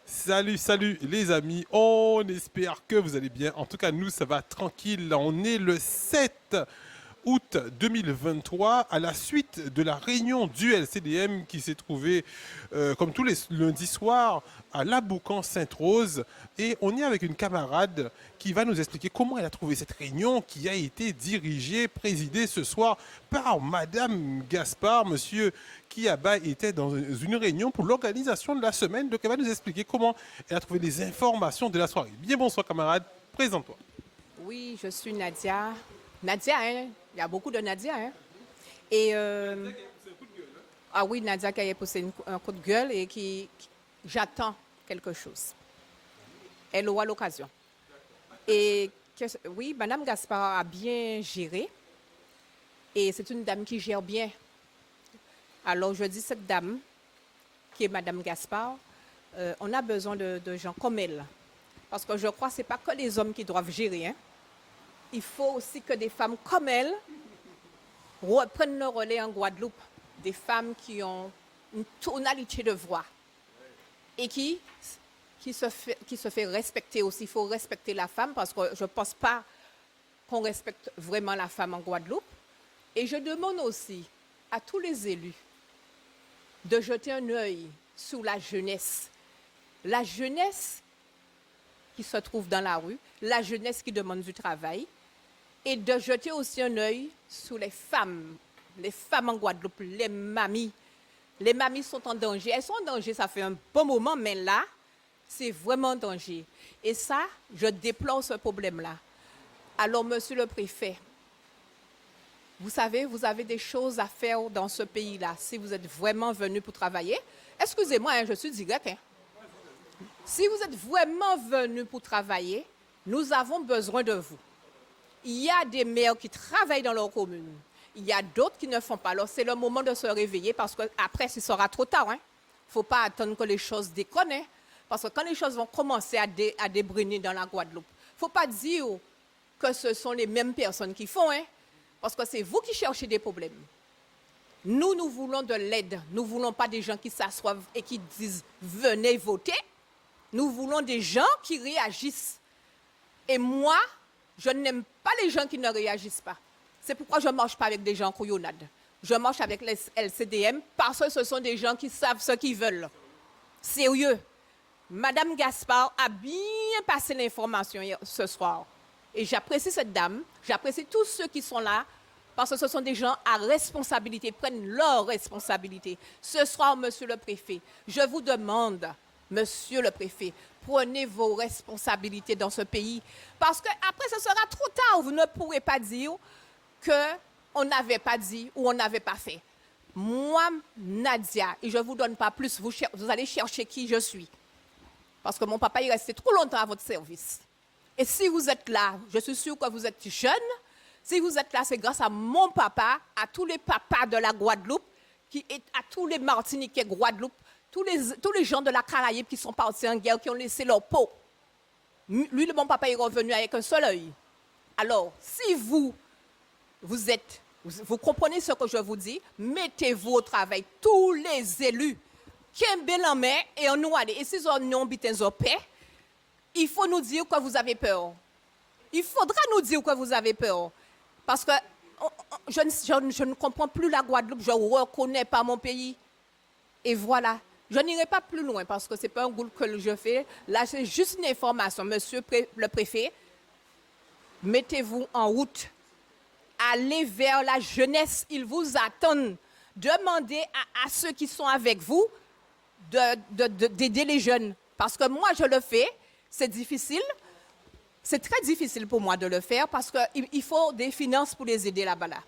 Salut, salut les amis, on espère que vous allez bien. En tout cas, nous, ça va tranquille. On est le 7 août 2023 à la suite de la réunion du LCDM qui s'est trouvée, comme tous les lundis soirs, à Laboucan Sainte-Rose. Et on est avec une camarade qui va nous expliquer comment elle a trouvé cette réunion qui a été dirigée, présidée ce soir par Madame Gaspard, Monsieur Kiaba était dans une réunion pour l'organisation de la semaine. Donc elle va nous expliquer comment elle a trouvé les informations de la soirée. Bien bonsoir camarade, présente-toi. Oui, je suis Nadia. Nadia, hein? Il y a beaucoup de Nadia, hein? Et ah oui, Nadia qui a poussé un coup de gueule et j'attends quelque chose. Elle aura l'occasion. Et oui, Madame Gaspard a bien géré et c'est une dame qui gère bien. Alors je dis cette dame, qui est Madame Gaspard, on a besoin de gens comme elle. Parce que je crois que ce n'est pas que les hommes qui doivent gérer, hein? Il faut aussi que des femmes comme elle reprennent le relais en Guadeloupe. Des femmes qui ont une tonalité de voix et qui se fait respecter aussi. Il faut respecter la femme parce que je ne pense pas qu'on respecte vraiment la femme en Guadeloupe. Et je demande aussi à tous les élus de jeter un œil sur la jeunesse. La jeunesse qui se trouve dans la rue, la jeunesse qui demande du travail, et de jeter aussi un œil sur les femmes en Guadeloupe, les mamies. Les mamies sont en danger. Elles sont en danger, ça fait un bon moment, mais là, c'est vraiment en danger. Et ça, je déplore ce problème-là. Alors, monsieur le préfet, vous savez, vous avez des choses à faire dans ce pays-là. Si vous êtes vraiment venu pour travailler, excusez-moi, hein, je suis direct. Hein. Si vous êtes vraiment venu pour travailler, nous avons besoin de vous. Il y a des maires qui travaillent dans leur commune. Il y a d'autres qui ne font pas. Alors, c'est le moment de se réveiller parce qu'après, ce sera trop tard. Il ne faut pas attendre que les choses déconnent. Hein, parce que quand les choses vont commencer à débriner dans la Guadeloupe, il ne faut pas dire que ce sont les mêmes personnes qui font. Hein, parce que c'est vous qui cherchez des problèmes. Nous voulons de l'aide. Nous ne voulons pas des gens qui s'assoient et qui disent « venez voter ». Nous voulons des gens qui réagissent. Et moi, je n'aime pas les gens qui ne réagissent pas. C'est pourquoi je ne marche pas avec des gens couillonnades. Je marche avec les LCDM parce que ce sont des gens qui savent ce qu'ils veulent. Sérieux. Madame Gaspard a bien passé l'information ce soir. Et j'apprécie cette dame, j'apprécie tous ceux qui sont là parce que ce sont des gens à responsabilité, prennent leur responsabilité. Ce soir, monsieur le préfet, je vous demande, monsieur le préfet, prenez vos responsabilités dans ce pays. Parce qu'après, ce sera trop tard. Vous ne pourrez pas dire qu'on n'avait pas dit ou on n'avait pas fait. Moi, Nadia, et je ne vous donne pas plus, vous allez chercher qui je suis. Parce que mon papa est resté trop longtemps à votre service. Et si vous êtes là, je suis sûre que vous êtes jeune. Si vous êtes là, c'est grâce à mon papa, à tous les papas de la Guadeloupe, à tous les Martiniquais Guadeloupe, tous les gens de la Caraïbe qui sont partis en guerre, qui ont laissé leur peau. Lui, mon papa est revenu avec un seul œil. Alors, si vous comprenez ce que je vous dis, mettez-vous au travail, tous les élus, Kembel en main et on nous allait. Et si on a en paix, il faut nous dire que vous avez peur. Il faudra nous dire que vous avez peur. Parce que je ne comprends plus la Guadeloupe, je ne reconnais pas mon pays. Et voilà. Je n'irai pas plus loin parce que ce n'est pas un goût que je fais. Là, c'est juste une information. Monsieur le préfet, mettez-vous en route. Allez vers la jeunesse. Ils vous attendent. Demandez à ceux qui sont avec vous d'aider les jeunes. Parce que moi, je le fais. C'est difficile. C'est très difficile pour moi de le faire parce qu'il faut des finances pour les aider là-bas. Là.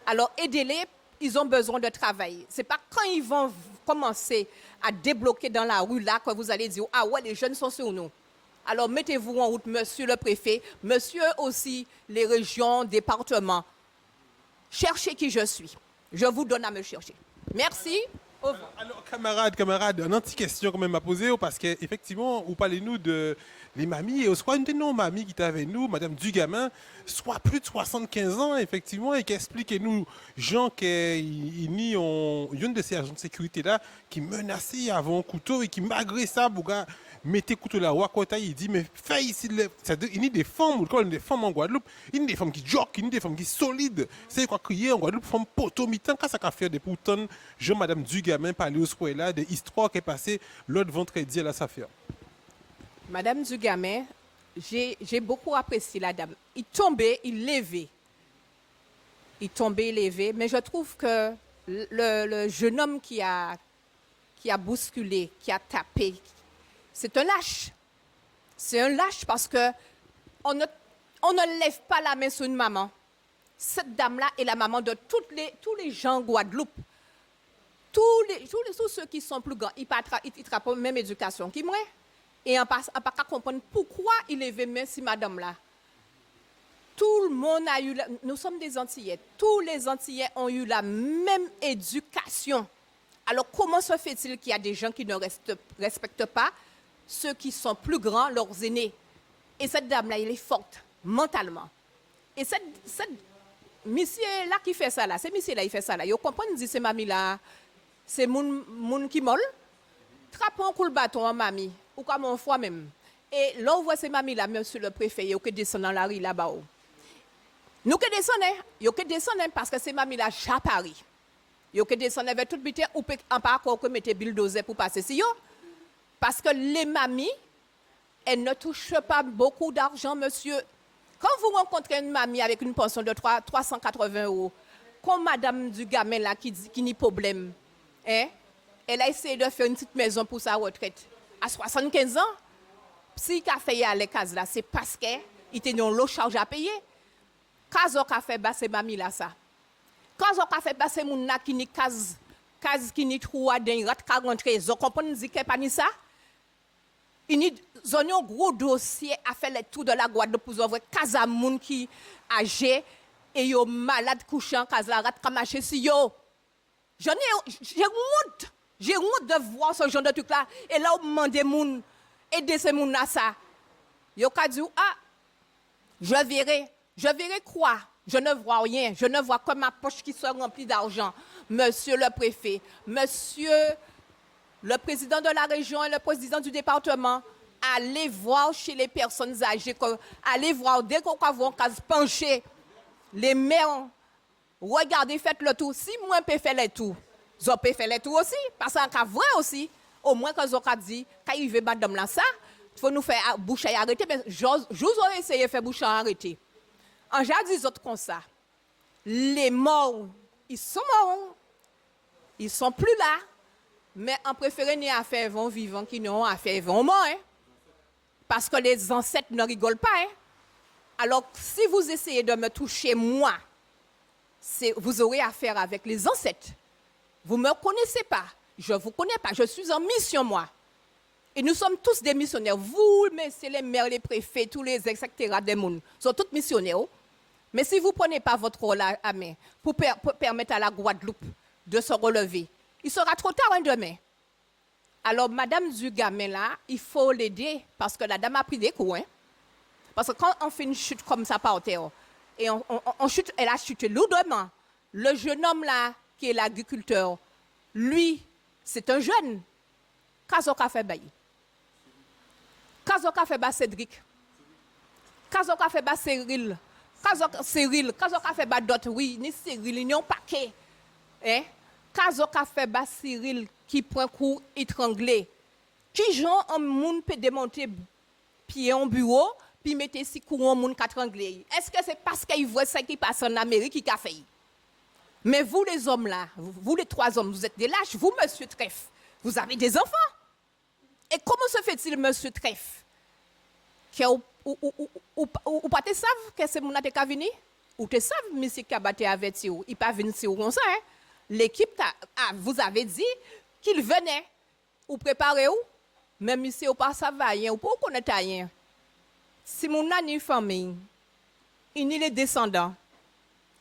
Alors, aidez-les. Ils ont besoin de travail. Ce n'est pas quand ils vont commencer à débloquer dans la rue là que vous allez dire « Ah ouais, les jeunes sont sur nous ». Alors, mettez-vous en route, monsieur le préfet, monsieur aussi les régions, départements. Cherchez qui je suis. Je vous donne à me chercher. Merci. Au vent. Alors, camarade, une petite question quand même à poser, parce qu'effectivement, vous parlez-nous de les mamies, et soit une de nos mamies qui était avec nous, Madame Dugamin, soit plus de 75 ans, effectivement, et qui explique-nous, Jean, qu'il n'y a une de ces agents de sécurité là, qui menaçait avant un couteau, et qui, malgré ça, bouga, mettait couteau la roi, il dit, mais fais ici, il y a des femmes, quand des femmes en Guadeloupe, il y a des femmes qui joquent, il y a des femmes qui sont solides, c'est quoi crier en Guadeloupe, femmes poteau, mitan, quand ça a fait des pourtant, Jean, Madame Dugamin, parler au soir là, des histoires qui est passées l'autre vendredi à la Safia. Madame Dugamin, j'ai beaucoup apprécié la dame. Il tombait, il levait. Il tombait, il levait. Mais je trouve que le jeune homme qui a bousculé, qui a tapé, c'est un lâche. C'est un lâche parce que on ne lève pas la main sur une maman. Cette dame-là est la maman de tous les gens en Guadeloupe. Tous ceux qui sont plus grands, ils n'ont pas la même éducation que moi. Et on ne peut pas comprendre pourquoi il est venu si madame là. Tout le monde a eu, nous sommes des Antillais, tous les Antillais ont eu la même éducation. Alors comment se fait-il qu'il y a des gens qui ne respectent pas ceux qui sont plus grands, leurs aînés? Et cette dame-là, elle est forte, mentalement. Et cette monsieur là qui fait ça là, c'est monsieur là qui fait ça là. Vous comprenez, dit c'est mamie là, c'est moun qui molle. Trappons coup le bâton en mamie, ou comme mon foi même. Et là, on voit ces mamies là, monsieur le préfet, il y a que descend dans la rue là-bas. Nous que descendons, il y a que descendons parce que ces mamies là, à Paris. Il y a que descendons avec toute bitère, ou en pas encore que mettre bulldozer pour passer si yo. Parce que les mamies, elles ne touchent pas beaucoup d'argent, monsieur. Quand vous rencontrez une mamie avec une pension de 380 €, comme madame Dugamin là qui dit qu'il n'y a pas de problème, hein? Elle a essayé de faire une petite maison pour sa retraite. À 75 ans, si elle a fait à l'écase là, c'est parce qu'il était dans l'eau charge à payer. Quand on a fait c'est mamie là ça. Quand on a fait c'est mon na qui ni case qui ni trou à den rat ka rentrer, vous comprenez dit que pas ni ça. Il y a un gros dossier à faire le tour de la Guadeloupe pour voir case à moun qui âgé et yo malade couchant case la rat ka marcher si yo. J'ai honte. J'ai honte de voir ce genre de truc là. Et là, on demande moun, aider ces moun là ça. Yo ka dit, ah, je verrai quoi? Je ne vois rien. Je ne vois que ma poche qui soit remplie d'argent. Monsieur le préfet, monsieur le président de la région et le président du département, allez voir chez les personnes âgées, allez voir dès qu'on va voir case pencher, les mères, regardez, faites le tour. Si moi, je peux faire le tour, vous pouvez faire le tour aussi, parce que c'est vrai aussi, au moins quand vous avez dit, quand il veut madame là, ça, il faut nous faire boucher et arrêter, mais je vous aurais essayé de faire boucher et arrêter. En j'ai dit autres comme ça, les morts, ils sont morts, ils sont plus là, mais on préfère ni à faire vivants qui n'ont à faire morts, hein? Parce que les ancêtres ne rigolent pas. Hein? Alors, si vous essayez de me toucher, moi, vous aurez affaire avec les ancêtres. Vous ne me connaissez pas. Je ne vous connais pas. Je suis en mission, moi. Et nous sommes tous des missionnaires. Vous, messieurs les maires, les préfets, tous les etc. des mondes, sont tous missionnaires. Mais si vous ne prenez pas votre rôle à main pour permettre à la Guadeloupe de se relever, il sera trop tard un demain. Alors, Madame Dugamin, là, il faut l'aider parce que la dame a pris des coups. Hein? Parce que quand on fait une chute comme ça par terre, et on chute, elle a chuté lourdement. Le jeune homme là, qui est l'agriculteur, lui, c'est un jeune. Kazoka fait bailli. Kazoka fait bas Cédric. Kazoka fait bas Cyril. Kazoka fait bas d'autres, oui, ni Cyril, ni un paquet. Hein? Kazoka fait bas Cyril qui prend coup étranglé. Qui gens un monde peut démonter pied en bureau, puis mettre si courant monde étranglé. Est-ce que c'est parce qu'il voit ça qui passe en Amérique qui a fait? Mais vous les hommes là, vous les trois hommes, vous êtes des lâches. Vous, monsieur Treff, vous avez des enfants. Et comment se fait-il, monsieur Treff, que ou pas te savent que c'est mon atte qui venir? Ou te savent, monsieur qui a battu avec vous, il pas venir sur comme ça. Hein? L'équipe, vous avez dit qu'il venait. Ou préparez-vous. Mais monsieur, ou pas ça va rien, ou pas connaître rien. Si mon a une famille, il y a les descendants.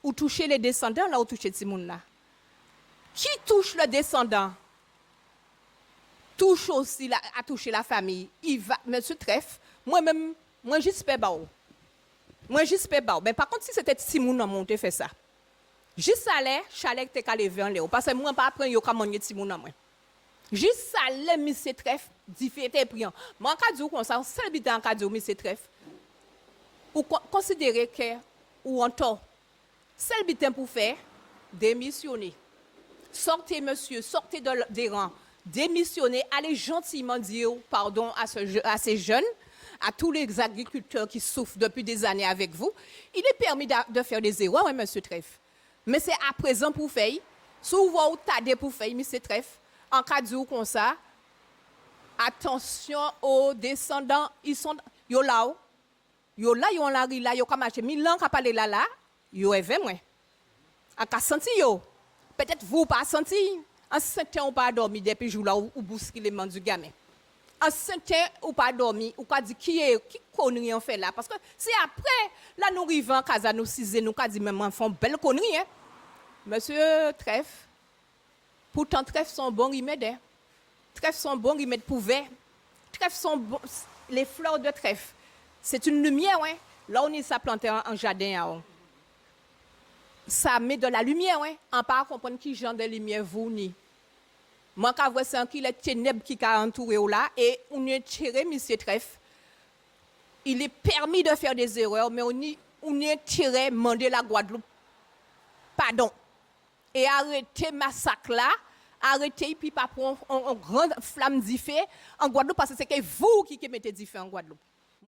Ou toucher les descendants, là, ou toucher ces gens là. Qui touche le descendant? touche aussi, a touché la famille. Il va, monsieur Treff, moi-même, moi j'espère pas. Moi j'espère pas. Mais par contre, si c'était Timoun en monté fait ça. Juste aller, chalet te calé vers Léo. Parce que moi, pas apprendre yo comment monter Timoun en moi. Juste aller, monsieur Treff, différé priant. Moi, en cas de comme ça, seul bité en cas de monsieur Treff, ou considérer que, ou en tort, seul bité pour faire, démissionner. Sortez, monsieur, sortez des rangs. Démissionner, allez gentiment dire pardon à ces jeunes, à tous les agriculteurs qui souffrent depuis des années avec vous. Il est permis de faire des erreurs, hein, monsieur Treff. Mais c'est à présent pour faire. Souvent, vous tardez pour faire, monsieur Treff. En cas de comme ça, attention aux descendants, ils sont là. Yo là, yo en la ri là, yo ka marché 1000 ans ka parler là, yo est vrai moi. A ka senti yo. Peut-être vous pas senti. En certain ou pas dormi depuis jour là ou bousculer man du gamin. En certain ou pas dormi ou ka dit qui connerie on fait là parce que c'est après là nous arrivons casa nous cisé nous ka dit même enfant belle connerie hein. Monsieur Treff. Pourtant Treff sont bons remèdes. Treff sont bons remèdes pour verre. Treff sont bons les fleurs de trèfle. C'est une lumière, ouais. Là, on est ça planté en jardin. Ça met de la lumière, ouais. On ne peut pas comprendre qui genre de lumière vous ni. Moi, quand je vois c'est qu'il y a des ténèbres qui ont entouré là, et on a tiré M. Treff. Il est permis de faire des erreurs, mais on a tiré, demander la Guadeloupe. Pardon. Et arrêter le massacre là, arrêter, puis pas prendre une grande flamme d'effet en Guadeloupe, parce que c'est que vous qui mettez d'effet en Guadeloupe.